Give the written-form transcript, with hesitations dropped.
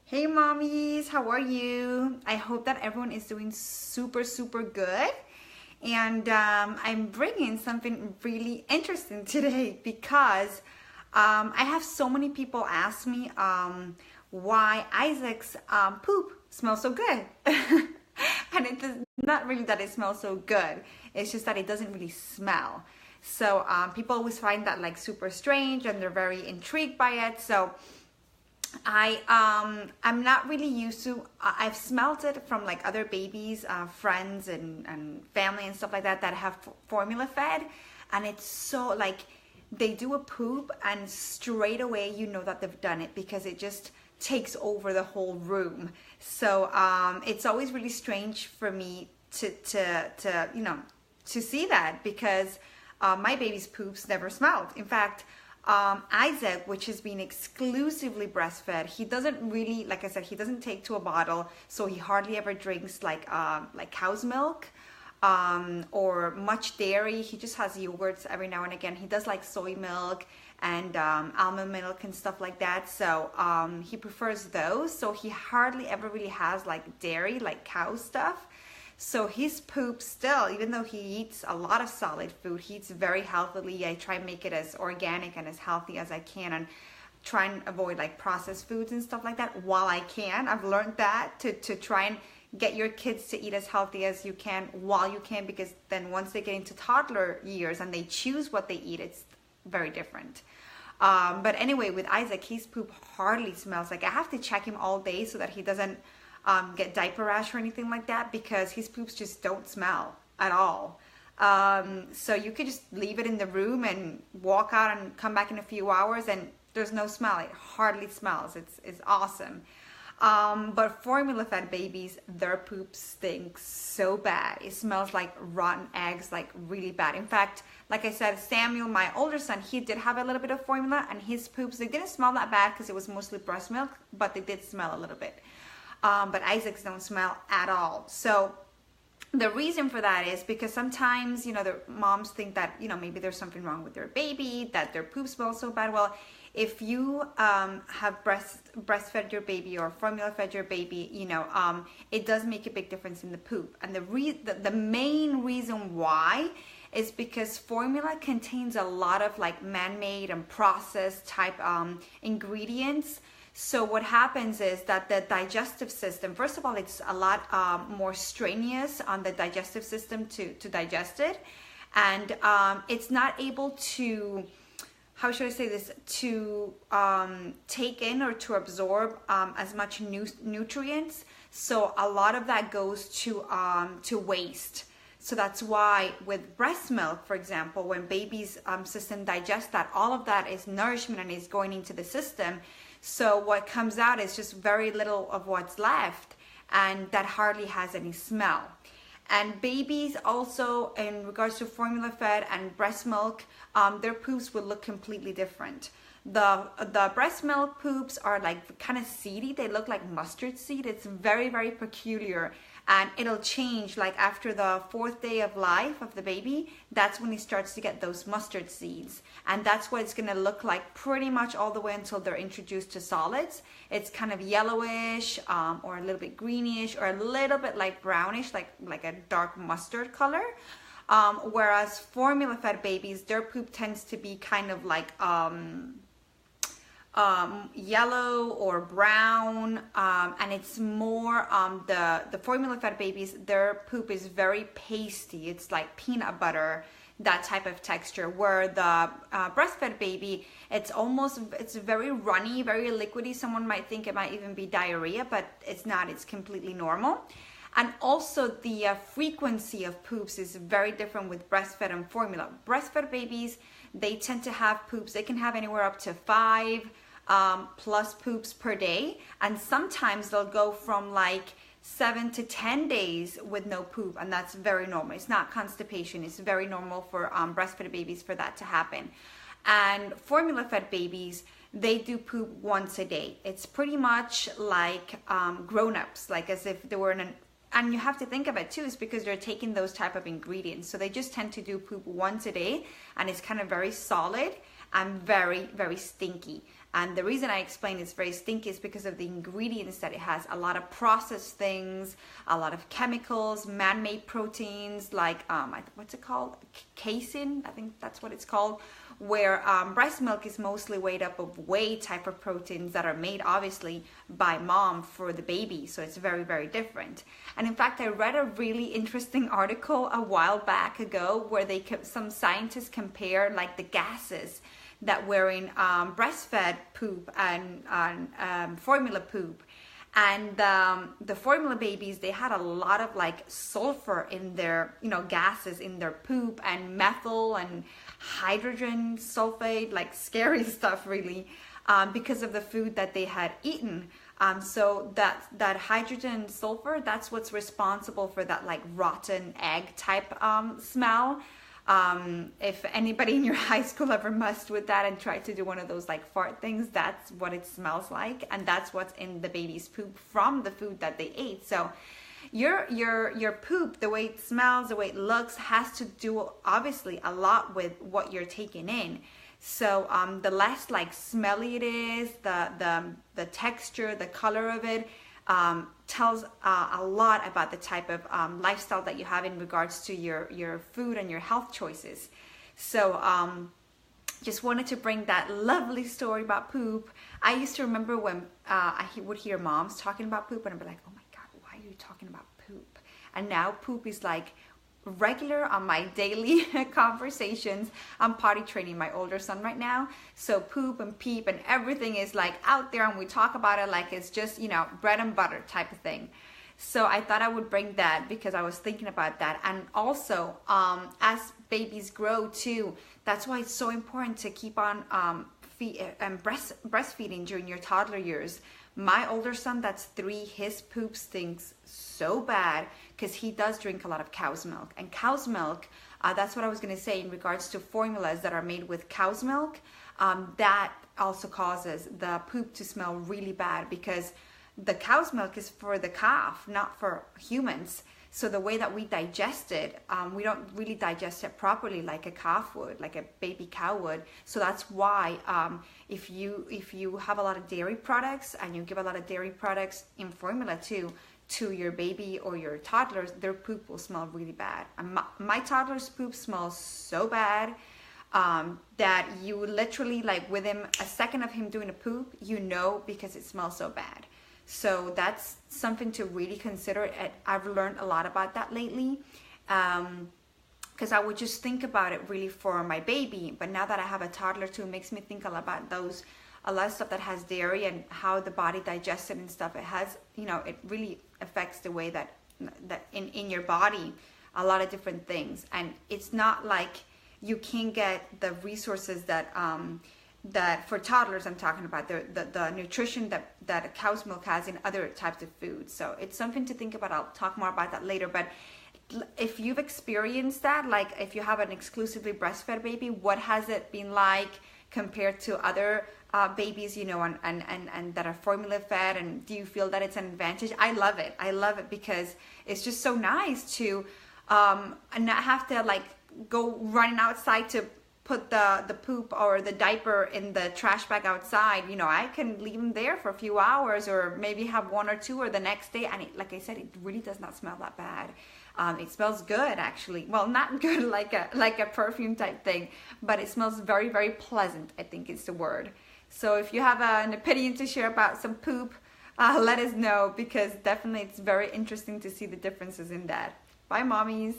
Hey mommies, how are you? I hope that everyone is doing super good. And I'm bringing something really interesting today because I have so many people ask me why Isaac's poop smells so good. And it does not really that it smells so good. It's just that it doesn't really smell. So people always find that like super strange and they're very intrigued by it. So I'm not really used to. I've smelt it from like other babies, friends and family and stuff like that have formula fed, and it's so like they do a poop and straight away you know that they've done it because it just takes over the whole room. So it's always really strange for me to see that because my baby's poops never smelled. In fact, Isaac, which has been exclusively breastfed, he doesn't really, like I said, he doesn't take to a bottle, so he hardly ever drinks like cow's milk or much dairy. He just has yogurts every now and again. He does like soy milk and almond milk and stuff like that. So he prefers those. So he hardly ever really has like dairy, like cow stuff. So his poop still, even though he eats a lot of solid food, he eats very healthily. I try and make it as organic and as healthy as I can and try and avoid like processed foods and stuff like that while I can. I've learned that to try and get your kids to eat as healthy as you can while you can, because then once they get into toddler years and they choose what they eat, it's very different. But anyway, with Isaac, his poop hardly smells. Like I have to check him all day so that he doesn't get diaper rash or anything like that, because his poops just don't smell at all. So you could just leave it in the room and walk out and come back in a few hours and there's no smell. It hardly smells. It's awesome. But formula fed babies, their poop stinks so bad. It smells like rotten eggs, like really bad. In fact, like I said, Samuel, my older son, he did have a little bit of formula, and his poops, they didn't smell that bad because it was mostly breast milk, but they did smell a little bit. But Isaac's don't smell at all. So the reason for that is because sometimes, the moms think that, maybe there's something wrong with their baby, that their poop smells so bad. Well, if you have breastfed your baby or formula fed your baby, it does make a big difference in the poop. And the main reason why is because formula contains a lot of like man-made and processed type ingredients. So what happens is that the digestive system, first of all, it's a lot more strenuous on the digestive system to digest it. And it's not able to, how should I say this, to take in or to absorb as much nutrients. So a lot of that goes to waste. So that's why with breast milk, for example, when baby's system digests that, all of that is nourishment and is going into the system. So what comes out is just very little of what's left, and that hardly has any smell. And babies also, in regards to formula fed and breast milk, their poops will look completely different. The breast milk poops are like kind of seedy. They look like mustard seed. It's very peculiar. And it'll change like after the 4th day of life of the baby. That's when he starts to get those mustard seeds. And that's what it's going to look like pretty much all the way until they're introduced to solids. It's kind of yellowish or a little bit greenish or a little bit like brownish, like a dark mustard color. Whereas formula fed babies, their poop tends to be kind of like yellow or brown, and it's more the formula fed babies, their poop is very pasty. It's like peanut butter, that type of texture, where the breastfed baby, it's very runny, very liquidy. Someone might think it might even be diarrhea, but it's not. It's completely normal. And also the frequency of poops is very different with breastfed and formula. Breastfed babies, they tend to have poops. They can have anywhere up to 5 plus poops per day, and sometimes they'll go from like 7 to 10 days with no poop, and that's very normal. It's not constipation. It's very normal for breastfed babies for that to happen. And formula fed babies, they do poop once a day. It's pretty much like grown-ups, like as if they were in an, and you have to think of it too, is because they're taking those type of ingredients. So they just tend to do poop once a day, and it's kind of very solid and very stinky. And the reason I explain it's very stinky is because of the ingredients that it has. A lot of processed things, a lot of chemicals, man-made proteins, like, what's it called? Casein, I think that's what it's called, where breast milk is mostly made up of whey type of proteins that are made obviously by mom for the baby. So it's very, very different. And in fact, I read a really interesting article a while back ago where some scientists compare like the gases that were in breastfed poop and formula poop. And the formula babies, they had a lot of like sulfur in their, gases in their poop, and methyl and hydrogen sulfate, like scary stuff really, because of the food that they had eaten. So that hydrogen sulfur, that's what's responsible for that like rotten egg type smell. If anybody in your high school ever messed with that and tried to do one of those like fart things, that's what it smells like, and that's what's in the baby's poop from the food that they ate. So your poop, the way it smells, the way it looks, has to do obviously a lot with what you're taking in. So the less like smelly it is, the texture, the color of it, tells a lot about the type of lifestyle that you have in regards to your food and your health choices. So just wanted to bring that lovely story about poop. I used to remember when I would hear moms talking about poop, and I'd be like, oh my God, why are you talking about poop? And now poop is like regular on my daily conversations. I'm potty training my older son right now, so poop and peep and everything is like out there, and we talk about it like it's just bread and butter type of thing. So I thought I would bring that because I was thinking about that. And also as babies grow too, that's why it's so important to keep on breastfeeding during your toddler years. My older son, that's 3, his poop stinks so bad because he does drink a lot of cow's milk. And cow's milk, that's what I was going to say in regards to formulas that are made with cow's milk. That also causes the poop to smell really bad because the cow's milk is for the calf, not for humans. So the way that we digest it, we don't really digest it properly like a calf would, like a baby cow would. So that's why if you have a lot of dairy products and you give a lot of dairy products in formula too to your baby or your toddlers, their poop will smell really bad. And my toddler's poop smells so bad that you literally, like within a second of him doing a poop, because it smells so bad. So that's something to really consider. I've learned a lot about that lately because I would just think about it really for my baby. But now that I have a toddler too, it makes me think a lot about a lot of stuff that has dairy and how the body digests it and stuff. It has, it really affects the way that in your body, a lot of different things. And it's not like you can get the resources that for toddlers I'm talking about, the nutrition that cow's milk has in other types of foods. So it's something to think about. I'll talk more about that later. But if you've experienced that, like if you have an exclusively breastfed baby, what has it been like compared to other babies, and that are formula fed? And do you feel that it's an advantage? I love it because it's just so nice to not have to like go running outside to put the poop or the diaper in the trash bag outside. I can leave them there for a few hours or maybe have 1 or 2 or the next day. And like I said, it really does not smell that bad. It smells good actually. Well, not good like a perfume type thing, but it smells very, very pleasant, I think is the word. So if you have an opinion to share about some poop, let us know, because definitely it's very interesting to see the differences in that. Bye, mommies.